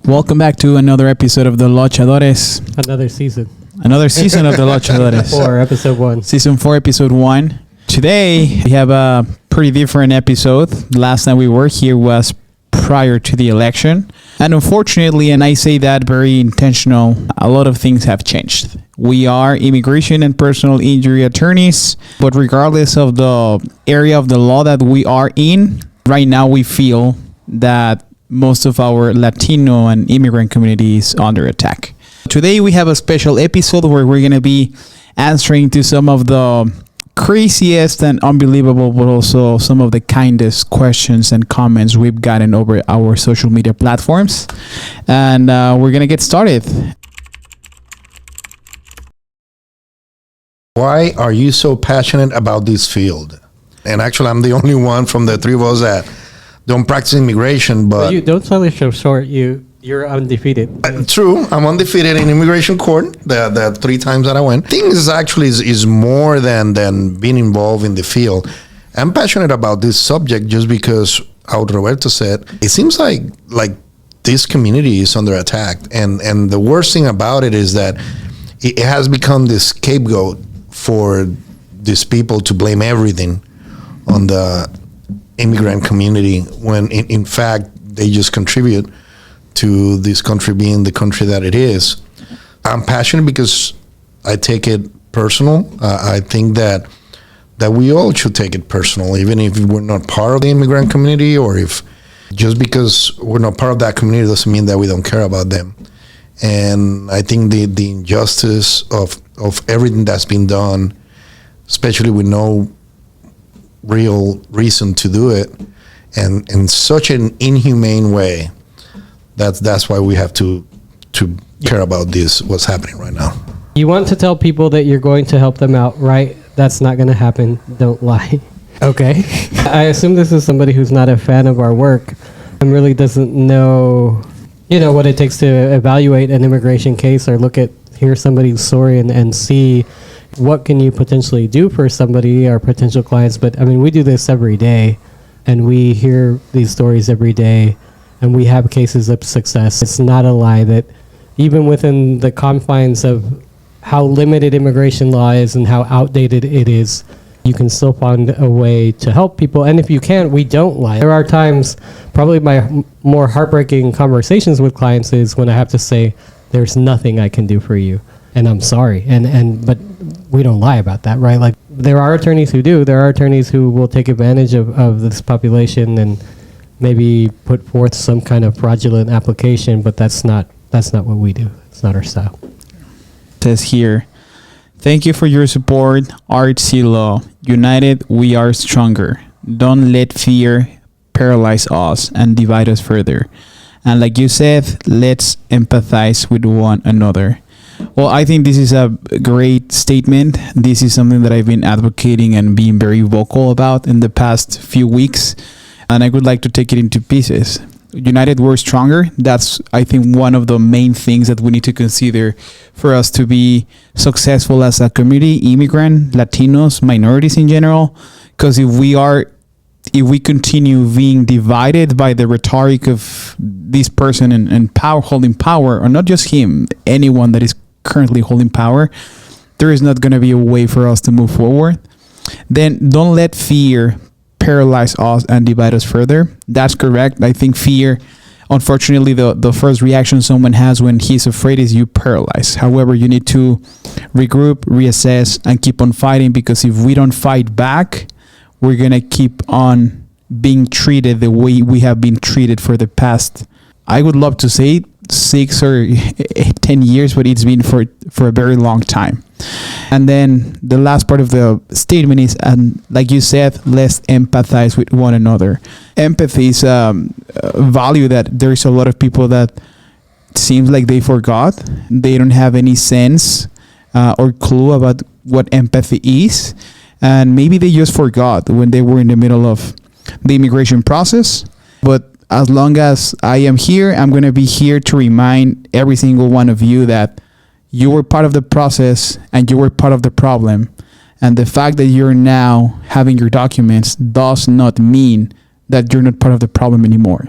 Welcome back to another episode of the Lawchadores. Another season. Another season of the Lawchadores. Episode 1. Season 4, episode 1. Today, we have a pretty different episode. Last time we were here was prior to the election. And unfortunately, and I say that very intentional, a lot of things have changed. We are immigration and personal injury attorneys, but regardless of the area of the law that we are in, right now we feel that most of our Latino and immigrant community is under attack. Today we have a special episode where we're going to be answering to some of the craziest and unbelievable, but also some of the kindest questions and comments we've gotten over our social media platforms. And we're going to get started. Why are you so passionate about this field? And actually, I'm the only one from the three of us that don't practice immigration, but You don't sell it so short. You're undefeated. True, I'm undefeated in immigration court. The 3 times that I went. Things actually is more than being involved in the field. I'm passionate about this subject just because, how Roberto said, it seems like this community is under attack, and the worst thing about it is that it has become this scapegoat for these people to blame everything on the immigrant community when in fact they just contribute to this country being the country that it is. I'm passionate because I take it personal. I think that we all should take it personal, even if we're not part of the immigrant community, or if just because we're not part of that community doesn't mean that we don't care about them. And I think the injustice of everything that's been done, especially with no real reason to do it, and in such an inhumane way, that's why we have to care about this, what's happening right now. You want to tell people that you're going to help them out, right? That's not going to happen. Don't lie. Okay. I assume this is somebody who's not a fan of our work and really doesn't know, what it takes to evaluate an immigration case or hear somebody's story and see what can you potentially do for somebody or potential clients. But I mean, we do this every day and we hear these stories every day and we have cases of success. It's not a lie that even within the confines of how limited immigration law is and how outdated it is, you can still find a way to help people. And if you can't, we don't lie. There are times, probably my more heartbreaking conversations with clients is when I have to say, there's nothing I can do for you, and I'm sorry. But we don't lie about that, right? Like, there are attorneys who do. There are attorneys who will take advantage of this population and maybe put forth some kind of fraudulent application, but that's not what we do. It's not our style. It says here, thank you for your support, RHC Law. United, we are stronger. Don't let fear paralyze us and divide us further. And like you said, let's empathize with one another. Well, I think this is a great statement. This is something that I've been advocating and being very vocal about in the past few weeks. And I would like to take it into pieces. United, we're stronger. That's, I think, one of the main things that we need to consider for us to be successful as a community, immigrant, Latinos, minorities in general. Because if we continue being divided by the rhetoric of this person and power, holding power, or not just him, anyone that is currently holding power, there is not going to be a way for us to move forward. Then don't let fear paralyze us and divide us further. That's correct. I think fear, unfortunately, the first reaction someone has when he's afraid is you paralyze. However, you need to regroup, reassess, and keep on fighting, because if we don't fight back, we're going to keep on being treated the way we have been treated for the past, I would love to say 6 or 10 years, but it's been for a very long time. And then the last part of the statement is, and like you said, let's empathize with one another. Empathy is a value that there's a lot of people that seems like they forgot. They don't have any sense or clue about what empathy is. And maybe they just forgot when they were in the middle of the immigration process. But as long as I am here, I'm going to be here to remind every single one of you that you were part of the process and you were part of the problem. And the fact that you're now having your documents does not mean that you're not part of the problem anymore.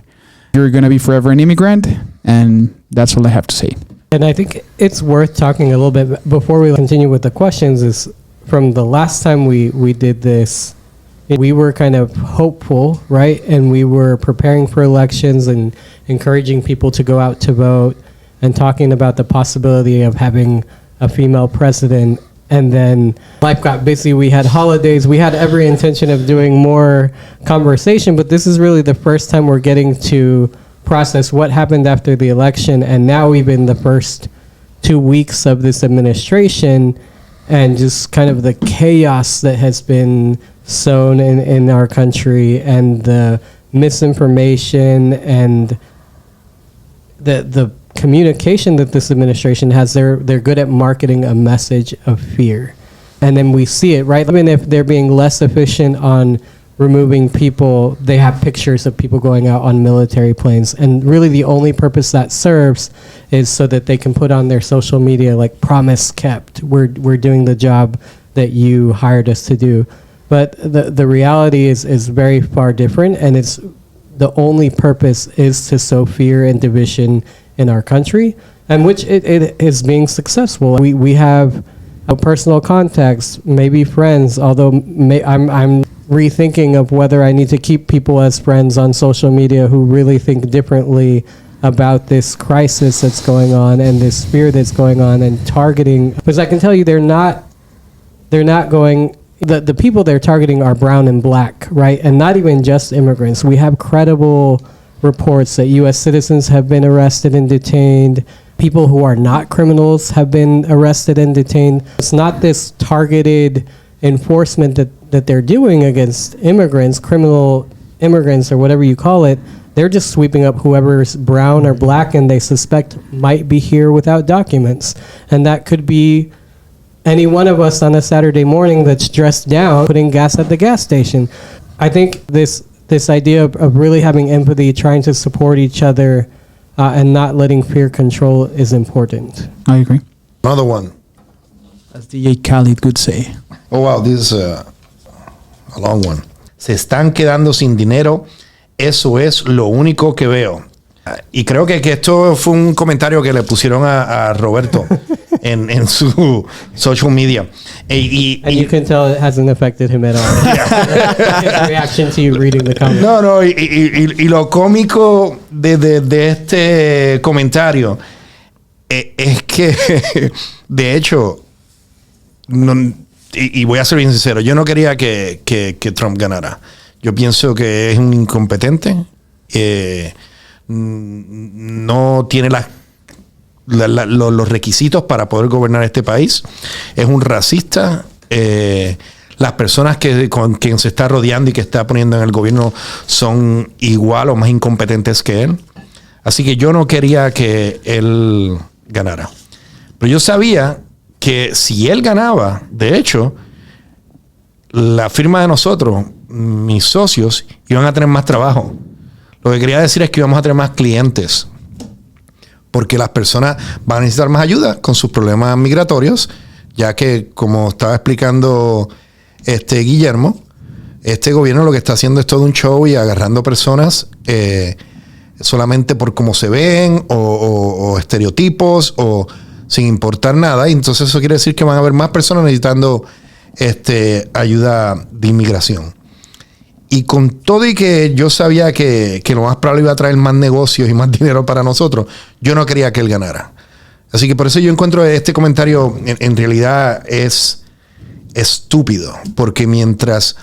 You're going to be forever an immigrant, And that's all I have to say. And I think it's worth talking a little bit before we continue with the questions is from the last time we did this, we were kind of hopeful, right? And we were preparing for elections and encouraging people to go out to vote and talking about the possibility of having a female president. And then life got busy. We had holidays. We had every intention of doing more conversation, but this is really the first time we're getting to process what happened after the election. And now we've been the first 2 weeks of this administration and just kind of the chaos that has been sown in our country and the misinformation and the communication that this administration has. They're good at marketing a message of fear. And then we see it, right? I mean, if they're being less efficient on removing people, they have pictures of people going out on military planes. And really the only purpose that serves is so that they can put on their social media like promise kept. We're doing the job that you hired us to do. But the reality is very far different, and it's the only purpose is to sow fear and division in our country, and which it is being successful. We have personal contacts, maybe friends, although I'm rethinking of whether I need to keep people as friends on social media who really think differently about this crisis that's going on and this fear that's going on and targeting. Because I can tell you they're not going, the people they're targeting are brown and black, right? And not even just immigrants. We have credible reports that U.S. citizens have been arrested and detained. People who are not criminals have been arrested and detained. It's not this targeted enforcement that they're doing against immigrants, criminal immigrants or whatever you call it. They're just sweeping up whoever's brown or black and they suspect might be here without documents. And that could be any one of us on a Saturday morning that's dressed down, putting gas at the gas station. I think this idea of really having empathy, trying to support each other, and not letting fear control is important. I agree. Another one. As DJ Khaled could say. Oh, wow, this is a long one. Se están quedando sin dinero. Eso es lo único que veo. Y creo que esto fue un comentario que le pusieron a Roberto en su social media. And you can tell it hasn't affected him at all. His reaction to you reading the comments. No, y lo cómico de este comentario es que, de hecho, y voy a ser bien sincero, yo no quería que Trump ganara. Yo pienso que es un incompetente. No tiene los requisitos para poder gobernar este país. Es un racista. Las personas con quien se está rodeando y que está poniendo en el gobierno son igual o más incompetentes que él. Así que yo no quería que él ganara. Pero yo sabía que si él ganaba, de hecho, la firma de nosotros, mis socios, iban a tener más trabajo. Lo que quería decir es que íbamos a tener más clientes, porque las personas van a necesitar más ayuda con sus problemas migratorios, ya que, como estaba explicando Guillermo, este gobierno lo que está haciendo es todo un show y agarrando personas solamente por cómo se ven o estereotipos o sin importar nada. Y entonces eso quiere decir que van a haber más personas necesitando ayuda de inmigración. Y con todo y que yo sabía que lo más probable iba a traer más negocios y más dinero para nosotros, yo no quería que él ganara. Así que por eso yo encuentro este comentario en realidad es estúpido. Porque mientras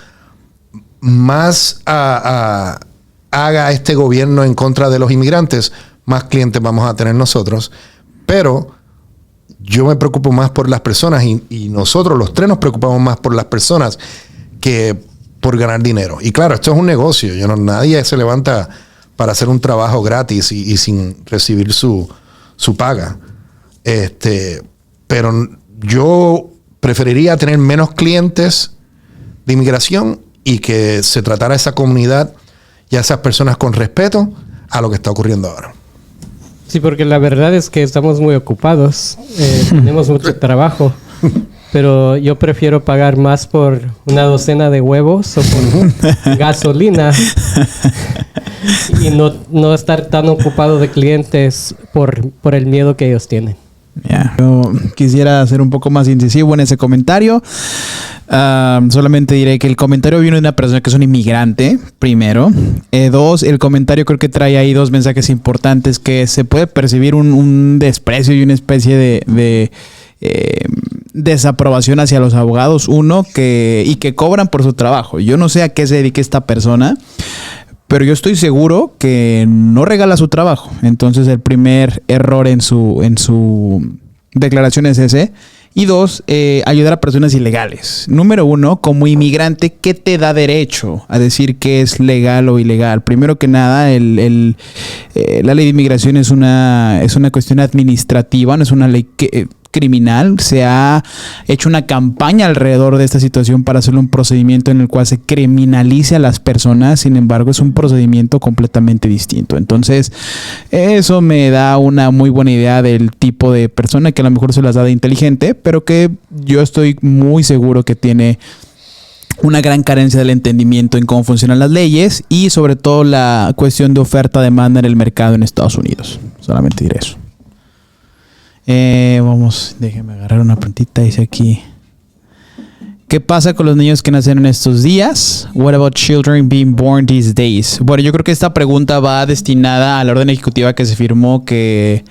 más haga este gobierno en contra de los inmigrantes, más clientes vamos a tener nosotros. Pero yo me preocupo más por las personas y nosotros los tres nos preocupamos más por las personas que por ganar dinero. Y claro, esto es un negocio. Nadie se levanta para hacer un trabajo gratis y sin recibir su paga. Pero yo preferiría tener menos clientes de inmigración y que se tratara a esa comunidad y a esas personas con respeto a lo que está ocurriendo ahora. Sí, porque la verdad es que estamos muy ocupados. Tenemos mucho trabajo. pero yo prefiero pagar más por una docena de huevos o por gasolina y no estar tan ocupado de clientes por el miedo que ellos tienen. Yo quisiera ser un poco más incisivo en ese comentario. Solamente diré que el comentario viene de una persona que es un inmigrante, primero. Dos, el comentario creo que trae ahí dos mensajes importantes, que se puede percibir un desprecio y una especie de desaprobación hacia los abogados. Uno, que cobran por su trabajo. Yo no sé a qué se dedique esta persona, pero yo estoy seguro que no regala su trabajo. Entonces el primer error en su declaración es ese. Y dos, ayudar a personas ilegales. Número uno, como inmigrante, ¿qué te da derecho a decir que es legal o ilegal? Primero que nada, la ley de inmigración es una cuestión administrativa, no es una ley criminal. Se ha hecho una campaña alrededor de esta situación para hacerle un procedimiento en el cual se criminalice a las personas. Sin embargo, es un procedimiento completamente distinto. Entonces, eso me da una muy buena idea del tipo de persona que a lo mejor se las da de inteligente, pero que yo estoy muy seguro que tiene una gran carencia del entendimiento en cómo funcionan las leyes y sobre todo la cuestión de oferta-demanda en el mercado en Estados Unidos. Solamente diré eso. Déjeme agarrar una preguntita. Dice aquí: ¿qué pasa con los niños que nacen en estos días? What about children being born these days? Bueno, yo creo que esta pregunta va destinada a la orden ejecutiva que se firmó, que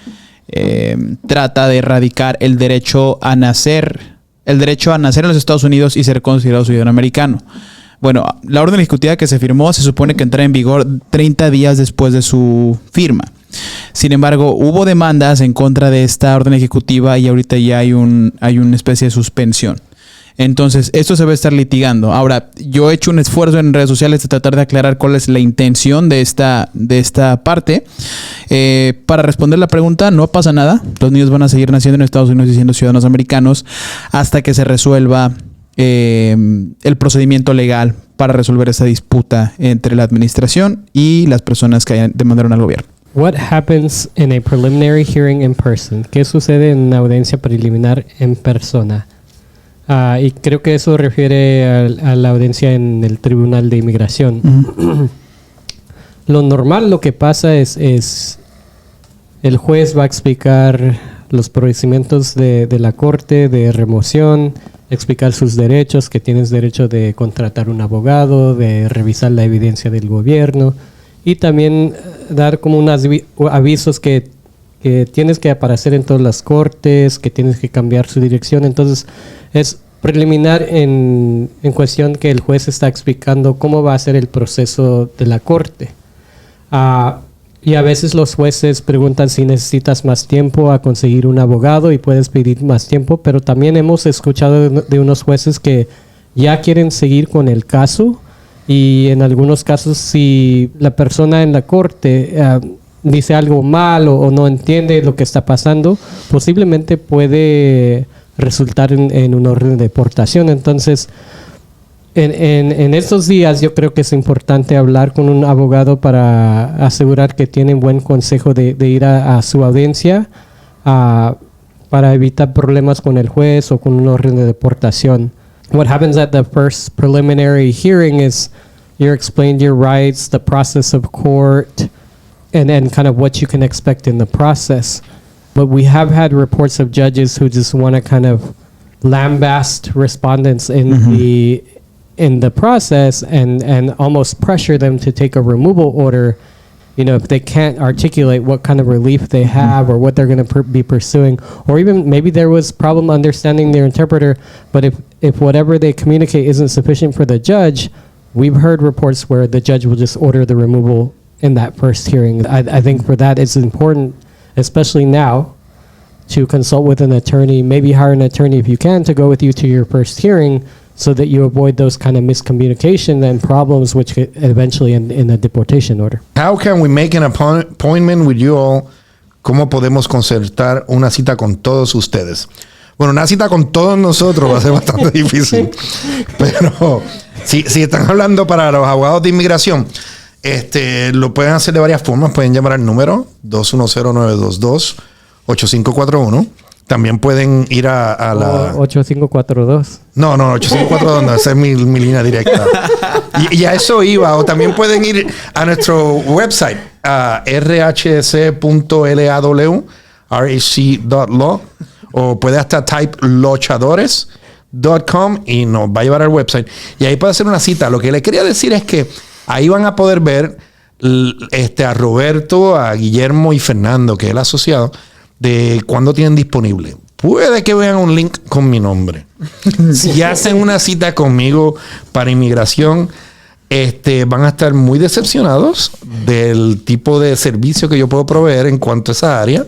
trata de erradicar el derecho a nacer en los Estados Unidos y ser considerado ciudadano americano. Bueno, la orden ejecutiva que se firmó se supone que entra en vigor 30 días después de su firma. Sin embargo, hubo demandas en contra de esta orden ejecutiva y ahorita ya hay una especie de suspensión. Entonces, esto se va a estar litigando. Ahora, yo he hecho un esfuerzo en redes sociales de tratar de aclarar cuál es la intención de esta parte. Para responder la pregunta, no pasa nada. Los niños van a seguir naciendo en Estados Unidos y siendo ciudadanos americanos hasta que se resuelva el procedimiento legal para resolver esa disputa entre la administración y las personas que demandaron al gobierno. What happens in a preliminary hearing in person? ¿Qué sucede en una audiencia preliminar en persona? Y creo que eso refiere a la audiencia en el Tribunal de Inmigración. Uh-huh. Lo normal, lo que pasa es el juez va a explicar los procedimientos de la corte de remoción, explicar sus derechos, que tienes derecho de contratar un abogado, de revisar la evidencia del gobierno y también dar como unos avisos que tienes que aparecer en todas las cortes, que tienes que cambiar su dirección. Entonces es preliminar en cuestión que el juez está explicando cómo va a ser el proceso de la corte. Y a veces los jueces preguntan si necesitas más tiempo a conseguir un abogado y puedes pedir más tiempo, pero también hemos escuchado de unos jueces que ya quieren seguir con el caso y en algunos casos si la persona en la corte dice algo mal o no entiende lo que está pasando, posiblemente puede resultar en un orden de deportación. Entonces, en estos días yo creo que es importante hablar con un abogado para asegurar que tienen buen consejo de ir a su audiencia para evitar problemas con el juez o con un orden de deportación. What happens at the first preliminary hearing is you're explained your rights, the process of court, and kind of what you can expect in the process. But we have had reports of judges who just want to kind of lambast respondents in the process and almost pressure them to take a removal order, you know, if they can't articulate what kind of relief they have or what they're going to be pursuing, or even maybe there was problem understanding their interpreter, but if whatever they communicate isn't sufficient for the judge, we've heard reports where the judge will just order the removal in that first hearing. I think for that it's important, especially now, to consult with an attorney, maybe hire an attorney if you can to go with you to your first hearing so that you avoid those kind of miscommunication and problems which could eventually end in a deportation order. How can we make an appointment with you all? ¿Cómo podemos concertar una cita con todos ustedes? Bueno, una cita con todos nosotros va a ser bastante difícil. Pero si están hablando para los abogados de inmigración, lo pueden hacer de varias formas. Pueden llamar al número 210-922-8541. También pueden ir a la... 8542. No, 8542 no, esa es mi línea directa. Y a eso iba. O también pueden ir a nuestro website, rhc.law, o puede hasta type Lawchadores.com y nos va a llevar al website. Y ahí puede hacer una cita. Lo que le quería decir es que ahí van a poder ver a Roberto, a Guillermo y Fernando, que es el asociado, de cuándo tienen disponible. Puede que vean un link con mi nombre. Si hacen una cita conmigo para inmigración, van a estar muy decepcionados del tipo de servicio que yo puedo proveer en cuanto a esa área.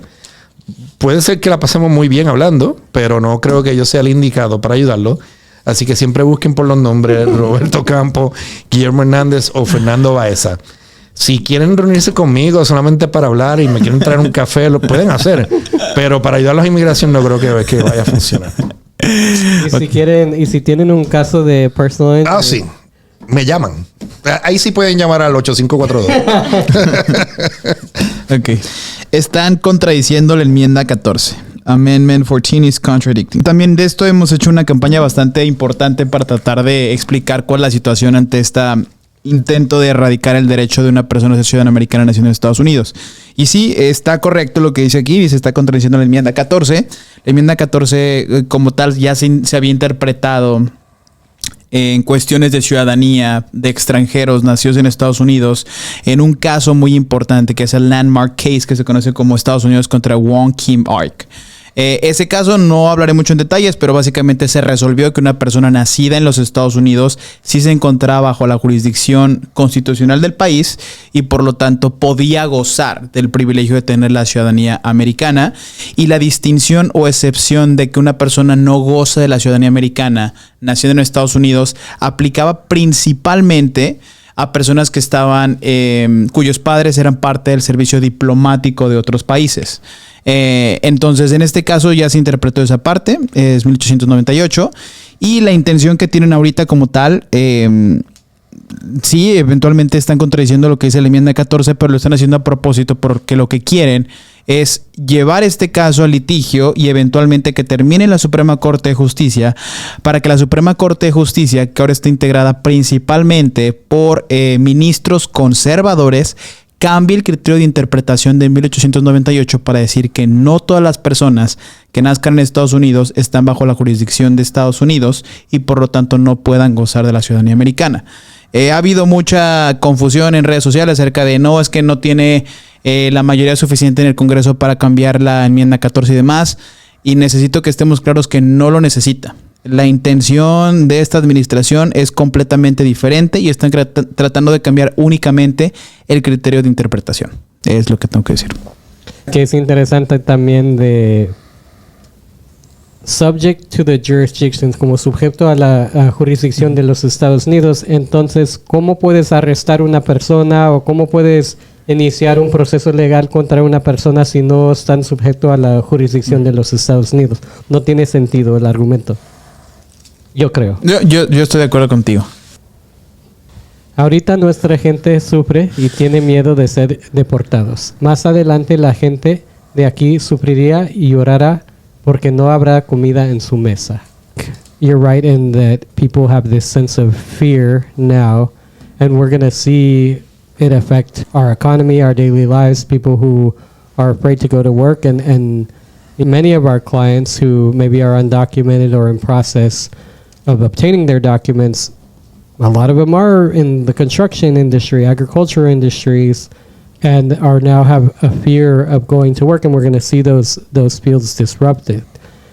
Puede ser que la pasemos muy bien hablando, pero no creo que yo sea el indicado para ayudarlo. Así que siempre busquen por los nombres Roberto Campos, Guillermo Hernández o Fernando Baeza. Si quieren reunirse conmigo solamente para hablar y me quieren traer un café, lo pueden hacer. Pero para ayudar a la inmigración no creo que vaya a funcionar. Y si tienen un caso de personal injury, sí. Me llaman. Ahí sí pueden llamar al 8542. Ok. Están contradiciendo la enmienda 14. Amendment 14 is contradicting. También de esto hemos hecho una campaña bastante importante para tratar de explicar cuál es la situación ante esta intento de erradicar el derecho de una persona a ser ciudadana americana naciendo en Estados Unidos. Y sí, está correcto lo que dice aquí, y se está contradiciendo la enmienda 14. La enmienda 14 como tal ya se había interpretado en cuestiones de ciudadanía de extranjeros nacidos en Estados Unidos en un caso muy importante que es el landmark case que se conoce como Estados Unidos contra Wong Kim Ark. Ese caso no hablaré mucho en detalles, pero básicamente se resolvió que una persona nacida en los Estados Unidos sí se encontraba bajo la jurisdicción constitucional del país y por lo tanto podía gozar del privilegio de tener la ciudadanía americana, y la distinción o excepción de que una persona no goza de la ciudadanía americana naciendo en Estados Unidos aplicaba principalmente a personas que estaban, cuyos padres eran parte del servicio diplomático de otros países. Entonces, en este caso ya se interpretó esa parte, es 1898, y la intención que tienen ahorita como tal, sí, eventualmente están contradiciendo lo que dice la enmienda 14, pero lo están haciendo a propósito porque lo que quieren es llevar este caso a litigio y eventualmente que termine en la Suprema Corte de Justicia, para que la Suprema Corte de Justicia, que ahora está integrada principalmente por ministros conservadores, cambie el criterio de interpretación de 1898 para decir que no todas las personas que nazcan en Estados Unidos están bajo la jurisdicción de Estados Unidos y por lo tanto no puedan gozar de la ciudadanía americana. Ha habido mucha confusión en redes sociales acerca de no, es que no tiene la mayoría suficiente en el Congreso para cambiar la enmienda 14 y demás, y necesito que estemos claros que no lo necesita. La intención de esta administración es completamente diferente y están tratando de cambiar únicamente el criterio de interpretación. Es lo que tengo que decir. Que es interesante también de subject to the jurisdiction, como sujeto a la jurisdicción de los Estados Unidos. Entonces, ¿cómo puedes arrestar una persona o cómo puedes iniciar un proceso legal contra una persona si no están sujeto a la jurisdicción de los Estados Unidos? No tiene sentido el argumento. Yo creo. Yo estoy de acuerdo contigo. Ahorita nuestra gente sufre y tiene miedo de ser deportados. Más adelante la gente de aquí sufriría y llorará porque no habrá comida en su mesa. You're right in that people have this sense of fear now, and we're going to see it affect our economy, our daily lives, people who are afraid to go to work, and many of our clients who maybe are undocumented or in process of obtaining their documents, a lot of them are in the construction industry, agriculture industries, and are now have a fear of going to work, and we're going to see those fields disrupted.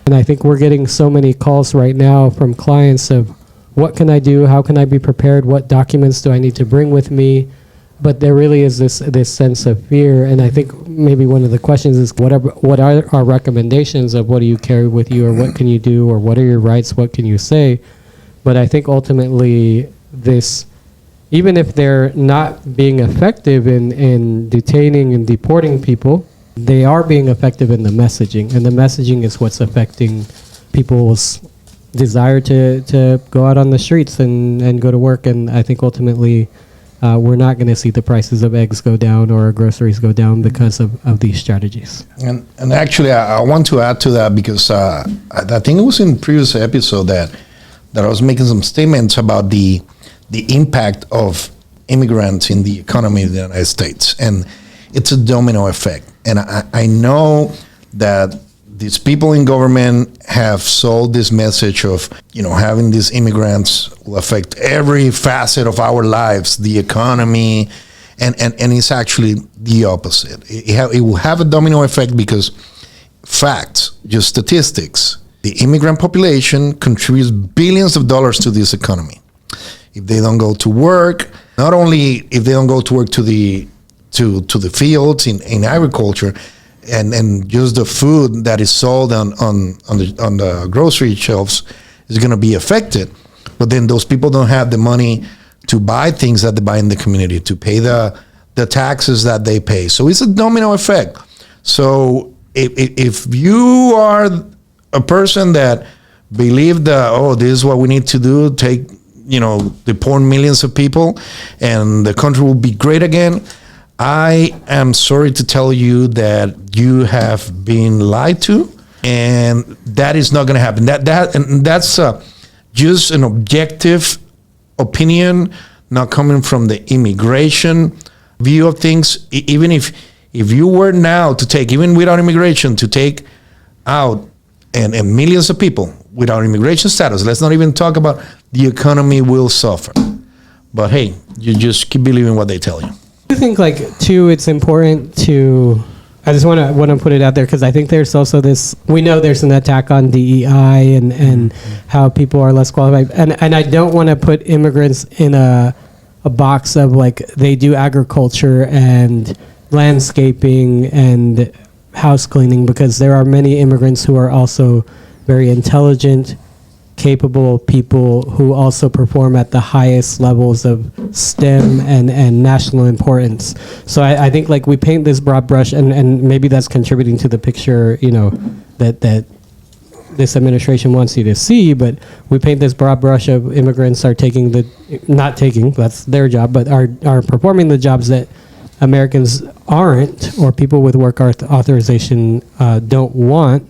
And I think we're getting so many calls right now from clients of what can I do, how can I be prepared, what documents do I need to bring with me? But there really is this sense of fear, and I think maybe one of the questions is what are our recommendations of what do you carry with you, or what can you do, or what are your rights, what can you say? But I think ultimately this, even if they're not being effective in detaining and deporting people, they are being effective in the messaging, and the messaging is what's affecting people's desire to go out on the streets and go to work. And I think ultimately we're not going to see the prices of eggs go down or groceries go down because of these strategies. And actually, I want to add to that because I think it was in previous episode that I was making some statements about the impact of immigrants in the economy of the United States, and it's a domino effect. And I know that these people in government have sold this message of, having these immigrants will affect every facet of our lives, the economy, and it's actually the opposite. It will have a domino effect because facts, just statistics, the immigrant population contributes billions of dollars to this economy. If they don't go to work, not only if they don't go to work to the fields in agriculture, and just the food that is sold on the grocery shelves is going to be affected. But then those people don't have the money to buy things that they buy in the community, to pay the taxes that they pay. So it's a domino effect. So if you are a person that believe that, this is what we need to do, deport millions of people and the country will be great again, I am sorry to tell you that you have been lied to, and that is not going to happen. That's just an objective opinion, not coming from the immigration view of things. Even if you were now to take, even without immigration, to take out and millions of people without immigration status, let's not even talk about the economy will suffer. But hey, you just keep believing what they tell you. I think, too, it's important to, I just want to put it out there because I think there's also this, we know there's an attack on DEI and how people are less qualified. And I don't want to put immigrants in a box of they do agriculture and landscaping and house cleaning, because there are many immigrants who are also very intelligent, capable people who also perform at the highest levels of STEM and national importance. So I think we paint this broad brush, and maybe that's contributing to the picture, that this administration wants you to see, but we paint this broad brush of immigrants are that's their job, but are performing the jobs that Americans aren't, or people with work authorization don't want.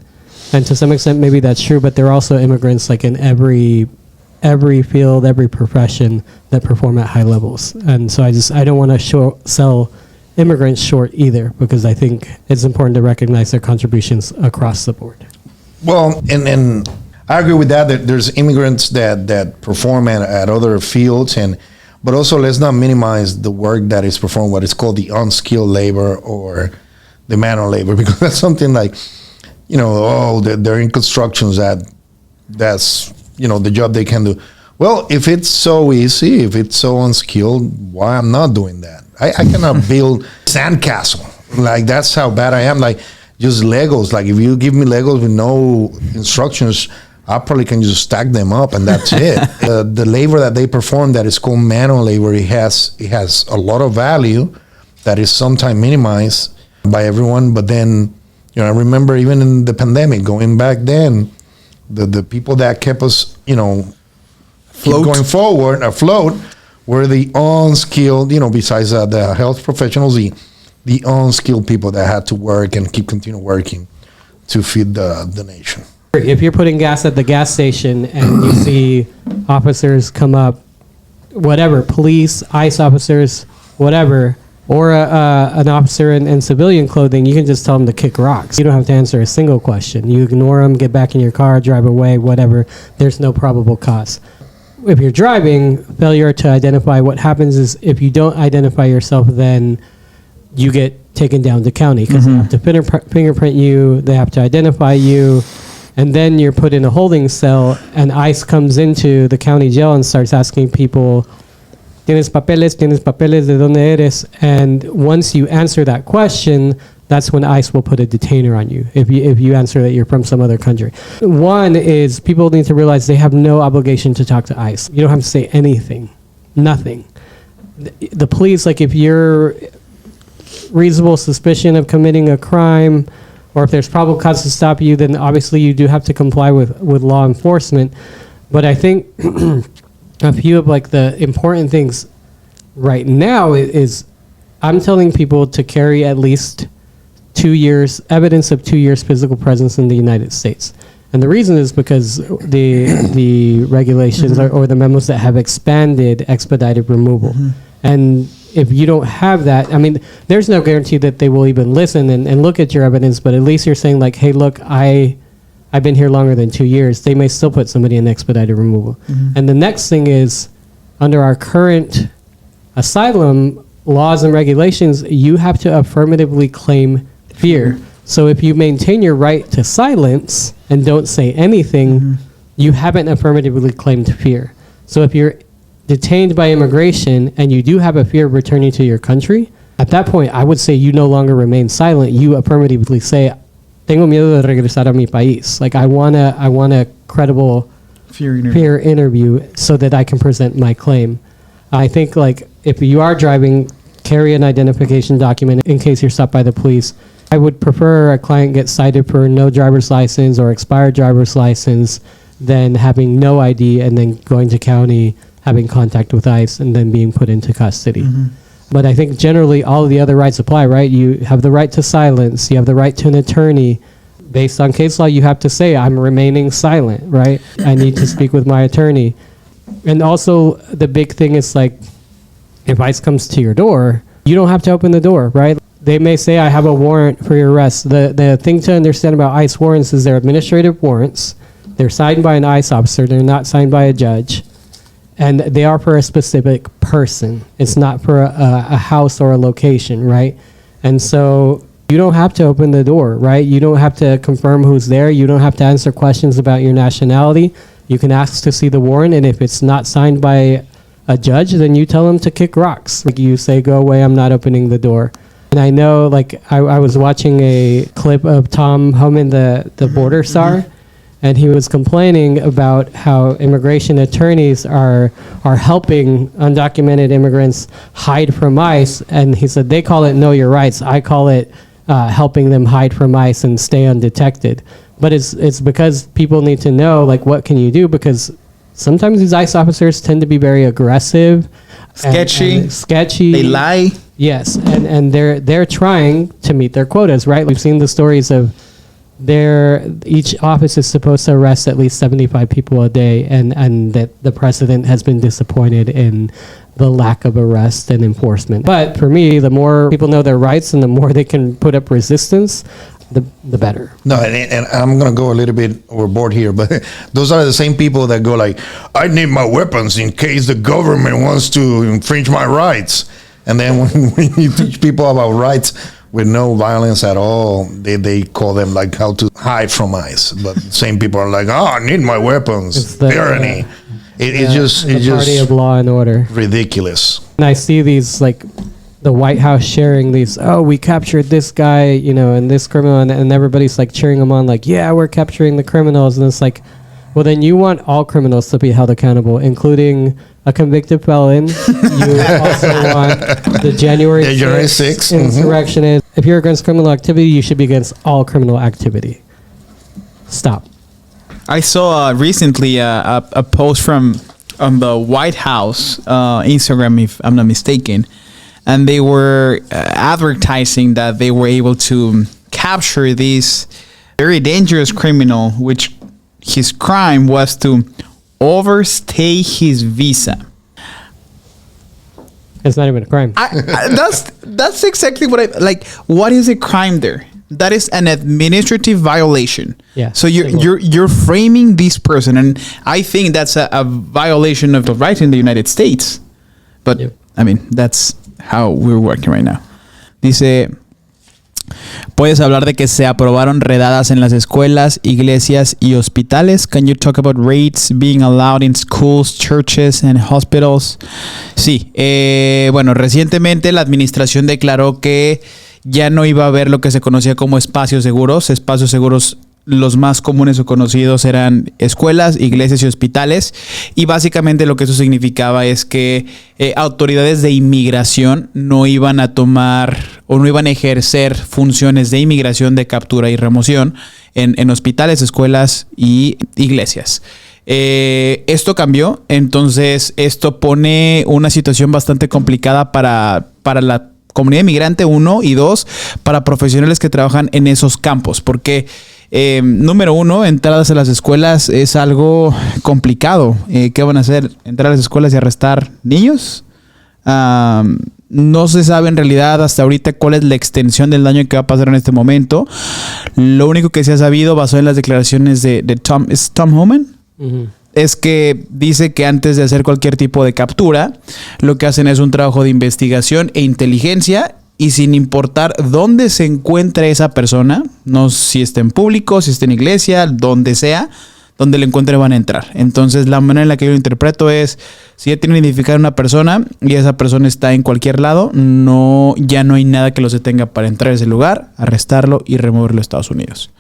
And to some extent, maybe that's true, but there are also immigrants in every field, every profession that perform at high levels. And so I don't want to sell immigrants short either, because I think it's important to recognize their contributions across the board. Well, and I agree with that there's immigrants that perform at other fields, but also let's not minimize the work that is performed, what is called the unskilled labor or the manual labor, because that's something they're in constructions that's the job they can do. Well, if it's so easy, if it's so unskilled, why I'm not doing that? I cannot build sandcastle. That's how bad I am. Just Legos. If you give me Legos with no instructions, I probably can just stack them up and that's it. The labor that they perform that is called manual labor, it has a lot of value that is sometimes minimized by everyone, but then I remember even in the pandemic, going back then, the people that kept us, going forward, afloat, were the unskilled, besides the health professionals, the unskilled people that had to work and continue working to feed the nation. If you're putting gas at the gas station and you see officers come up, whatever, police, ICE officers, whatever, or an officer in civilian clothing, you can just tell them to kick rocks. You don't have to answer a single question. You ignore them, get back in your car, drive away, whatever. There's no probable cause. If you're driving, failure to identify, what happens is if you don't identify yourself, then you get taken down to county because they have to fingerprint you, they have to identify you, and then you're put in a holding cell, and ICE comes into the county jail and starts asking people, ¿Tienes papeles? ¿De dónde eres? And once you answer that question, that's when ICE will put a detainer on you if you answer that you're from some other country. One is people need to realize they have no obligation to talk to ICE. You don't have to say anything, nothing. The police, if you're reasonable suspicion of committing a crime, or if there's probable cause to stop you, then obviously you do have to comply with law enforcement. But I think a few of the important things, right now is I'm telling people to carry at least 2 years, evidence of 2 years physical presence in the United States. And the reason is because the regulations or the memos that have expanded expedited removal. And if you don't have that, I mean, there's no guarantee that they will even listen and look at your evidence, but at least you're saying like, hey, look, I've been here longer than 2 years. They may still put somebody in expedited removal. And the next thing is, under our current asylum laws and regulations, you have to affirmatively claim fear. So if you maintain your right to silence and don't say anything, you haven't affirmatively claimed fear. So if you're detained by immigration and you do have a fear of returning to your country, at that point, I would say you no longer remain silent. You affirmatively say, tengo miedo de regresar a mi país. Like, I want a credible fear interview so that I can present my claim. I think, like, if you are driving, carry an identification document in case you're stopped by the police. I would prefer a client get cited for no driver's license or expired driver's license than having no ID and then going to county, having contact with ICE, and then being put into custody. But I think generally all of the other rights apply, right? You have the right to silence. You have the right to an attorney. Based on case law, you have to say, I'm remaining silent, right? I need to speak with my attorney. And also the big thing is, like, if ICE comes to your door, you don't have to open the door, right? They may say, I have a warrant for your arrest. The thing to understand about ICE warrants is they're administrative warrants. They're signed by an ICE officer. They're not signed by a judge. And they are for a specific person. It's not for a house or a location, right? And so you don't have to open the door, right? You don't have to confirm who's there. You don't have to answer questions about your nationality. You can ask to see the warrant, and if it's not signed by a judge, then you tell them to kick rocks. Like, you say, go away, I'm not opening the door. And I know, like, I was watching a clip of Tom Homan, the border czar, and he was complaining about how immigration attorneys are helping undocumented immigrants hide from ICE. And he said, they call it know your rights. I call it helping them hide from ICE and stay undetected. But it's because people need to know, like, what can you do? Because sometimes these ICE officers tend to be very aggressive. Sketchy. They lie. Yes, and they're trying to meet their quotas, right? We've seen the stories of each office is supposed to arrest at least 75 people a day, and that the president has been disappointed in the lack of arrest and enforcement. But for me, the more people know their rights and the more they can put up resistance, the better. No, and I'm going to go a little bit overboard here, but those are the same people that go like, I need my weapons in case the government wants to infringe my rights. And then when you teach people about rights with no violence at all, they call them like how to hide from ICE. But the same people are like, oh, I need my weapons. It's the tyranny. It's just party of law and order. Ridiculous. And I see these, like, the White House sharing these, oh, we captured this guy, you know, and this criminal, and everybody's like cheering them on, like, yeah, we're capturing the criminals. And it's like, well, then you want all criminals to be held accountable, including a convicted felon. You also want the January 6th insurrectionist. If you're against criminal activity, you should be against all criminal activity. Stop. I saw recently a post from the White House Instagram, if I'm not mistaken, and they were advertising that they were able to capture this very dangerous criminal, which his crime was to overstay his visa. It's not even a crime. That's exactly what I like. What is a crime there? That is an administrative violation. Yeah. So you're framing this person, and I think that's a violation of the right in the United States. But Yep. I mean, that's how we're working right now. Dice, puedes hablar de que se aprobaron redadas en las escuelas, iglesias y hospitales. Can you talk about raids being allowed in schools, churches and hospitals? Sí, bueno, recientemente la administración declaró que ya no iba a haber lo que se conocía como espacios seguros. Espacios seguros, los más comunes o conocidos eran escuelas, iglesias y hospitales. Y básicamente lo que eso significaba es que autoridades de inmigración no iban a tomar o no iban a ejercer funciones de inmigración, de captura y remoción en hospitales, escuelas y iglesias. Esto cambió, entonces esto pone una situación bastante complicada para la comunidad inmigrante, 1, y 2, para profesionales que trabajan en esos campos, porque número 1, entradas a las escuelas es algo complicado. ¿Qué van a hacer? ¿Entrar a las escuelas y arrestar niños? No se sabe en realidad hasta ahorita cuál es la extensión del daño que va a pasar en este momento. Lo único que se ha sabido, basado en las declaraciones de Tom Homan, es que dice que antes de hacer cualquier tipo de captura, lo que hacen es un trabajo de investigación e inteligencia, y sin importar dónde se encuentre esa persona, no si está en público, si está en iglesia, donde sea, donde le encuentre van a entrar. Entonces la manera en la que yo lo interpreto es, si ya tienen que identificar a una persona y esa persona está en cualquier lado, ya no hay nada que los detenga para entrar a ese lugar, arrestarlo y removerlo a Estados Unidos.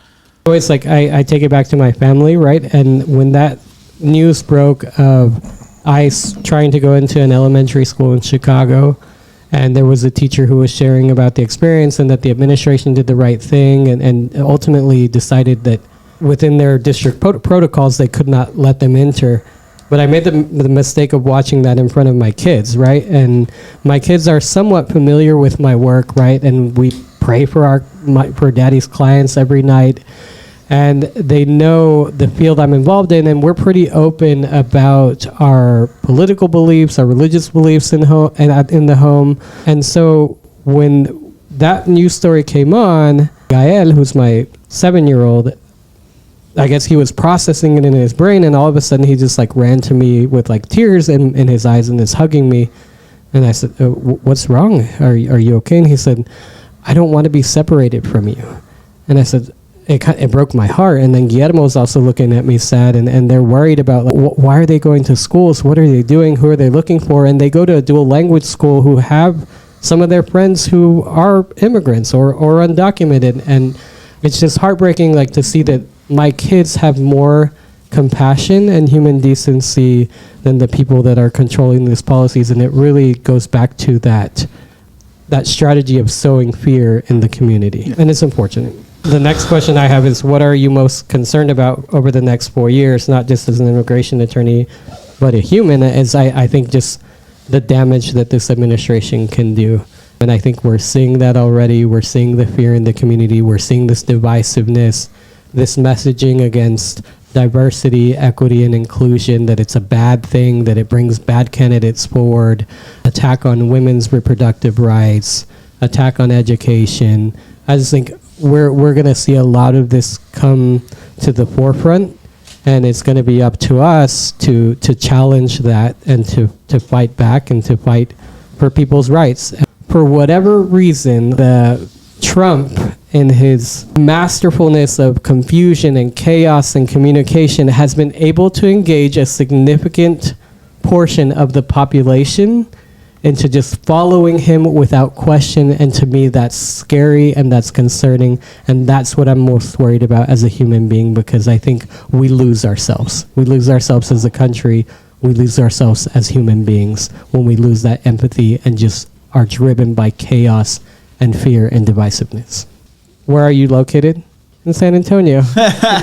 So it's like I take it back to my family, right? And when that news broke of ICE trying to go into an elementary school in Chicago, and there was a teacher who was sharing about the experience and that the administration did the right thing and ultimately decided that within their district protocols they could not let them enter. But I made the mistake of watching that in front of my kids, right? And my kids are somewhat familiar with my work, right? And we pray for for Daddy's clients every night. And they know the field I'm involved in, and we're pretty open about our political beliefs, our religious beliefs in the home. And so when that news story came on, Gael, who's my 7-year-old, I guess he was processing it in his brain, and all of a sudden he just like ran to me with like tears in his eyes and is hugging me. And I said, what's wrong? Are you okay? And he said, I don't want to be separated from you. And I said, it broke my heart. And then Guillermo was also looking at me sad, and they're worried about like, why are they going to schools? What are they doing? Who are they looking for? And they go to a dual language school who have some of their friends who are immigrants or undocumented. And it's just heartbreaking like to see that my kids have more compassion and human decency than the people that are controlling these policies. And it really goes back to that strategy of sowing fear in the community. Yeah. And it's unfortunate. The next question I have is, what are you most concerned about over the next 4 years, not just as an immigration attorney, but a human, as I think just the damage that this administration can do. And I think we're seeing that already. We're seeing the fear in the community. We're seeing this divisiveness, this messaging against diversity, equity, and inclusion, that it's a bad thing, that it brings bad candidates forward, attack on women's reproductive rights, attack on education. I just think we're going to see a lot of this come to the forefront, and it's going to be up to us to challenge that and to fight back and to fight for people's rights. For whatever reason, Trump, in his masterfulness of confusion and chaos and communication, has been able to engage a significant portion of the population into just following him without question. And to me, that's scary and that's concerning. And that's what I'm most worried about as a human being, because I think we lose ourselves. We lose ourselves as a country. We lose ourselves as human beings when we lose that empathy and just are driven by chaos and fear and divisiveness. Where are you located? In San Antonio, in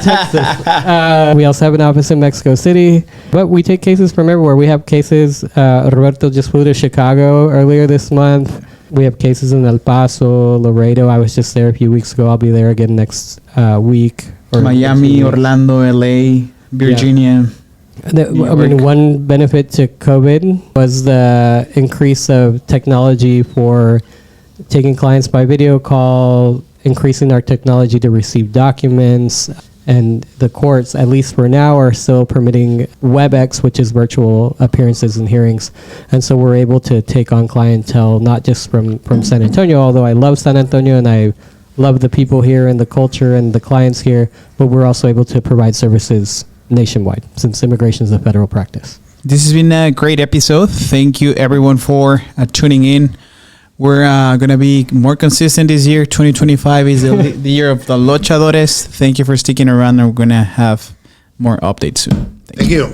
Texas. We also have an office in Mexico City, but we take cases from everywhere. We have cases, Roberto just flew to Chicago earlier this month. We have cases in El Paso, Laredo. I was just there a few weeks ago. I'll be there again next week. Miami, Orlando, LA, Virginia. Yeah. One benefit to COVID was the increase of technology for taking clients by video call, increasing our technology to receive documents, and the courts, at least for now, are still permitting WebEx, which is virtual appearances and hearings. And so we're able to take on clientele, not just from San Antonio, although I love San Antonio and I love the people here and the culture and the clients here, but we're also able to provide services nationwide, since immigration is a federal practice. This has been a great episode. Thank you everyone for tuning in. We're going to be more consistent this year. 2025 is the year of the Lawchadores. Thank you for sticking around, and we're going to have more updates soon. Thank you.